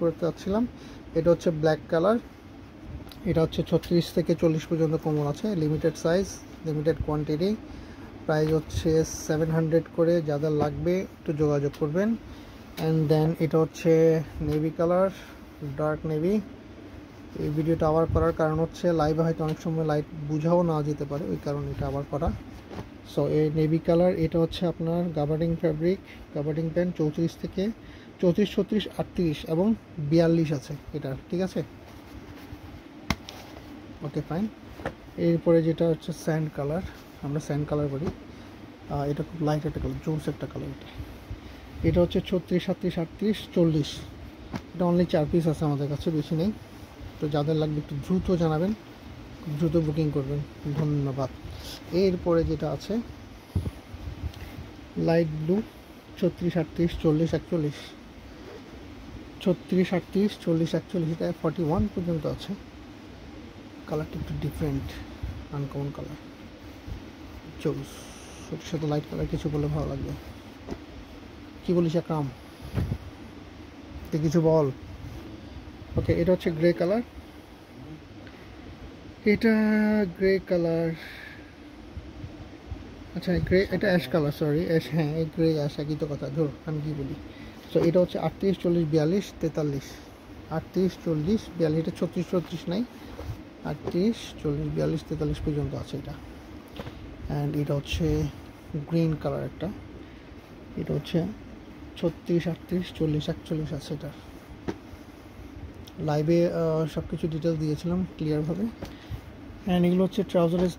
করতে চাচ্ছিলাম। এটা হচ্ছে ব্ল্যাক কালার, এটা হচ্ছে 36 থেকে 40 পর্যন্ত কোমর আছে, limited size, limited quantity. Price হচ্ছে 700 করে। যাদের লাগবে একটু যোগাযোগ করবেন। অ্যান্ড দেন এটা হচ্ছে নেভি কালার, ডার্ক নেভি। এই ভিডিওটা আবার করার কারণ হচ্ছে লাইভে হয়তো অনেক সময় লাইট বুঝাও না যেতে পারে, ওই কারণে এটা আবার করা। সো এই নেভি কালার, এটা হচ্ছে আপনার গাবার্ডিং ফ্যাব্রিক, গাবার্ডিং প্যান্ট 34 থেকে 34, 36, 38 এবং 42 আছে এটা, ঠিক আছে? Okay fine. এরপরে যেটা হচ্ছে স্যান্ড কালার, আমরা স্যান্ড কালার বলি। এটা খুব লাইট একটা কালার, জোস একটা কালার। এটা হচ্ছে 36, 37, 38, 40। এটা অনলি 4 পিস আছে আমাদের কাছে, বেশি নেই। তো যাদের লাগবে একটু দ্রুত জানাবেন, খুব দ্রুত বুকিং করবেন। ধন্যবাদ। এরপরে যেটা আছে লাইট ব্লু, 36, 38, 40, 41, 36, 38, 40, 41, এটা 41 পর্যন্ত আছে। কালারটা একটু ডিফারেন্ট, আনকমন কালার, জোস। ওটার সাথে লাইট কালার কিছু বলে ভালো লাগবে। কি বলিস আকরাম, তুই কিছু বল। ওকে, এটা হচ্ছে গ্রে কালার, এটা গ্রে কালার, আচ্ছা গ্রে, এটা অ্যাশ কালার, সরি অ্যাশ, হ্যাঁ এই গ্রে অ্যাশ একই তো কথা, ধর আমি কী বলি। সো এটা হচ্ছে 38, 40, 42, 43, 38, 40, 42, এটা 36, 34 নাই, 38, 40, 42, 43 পর্যন্ত আছে এটা। অ্যান্ড এটা হচ্ছে গ্রিন কালার একটা, এটা হচ্ছে 36, 38, 40, 41 আছে এটা। লাইভে সব কিছু ডিটেলস দিয়েছিলাম ক্লিয়ারভাবে। অ্যান্ড এগুলো হচ্ছে ট্রাউজারের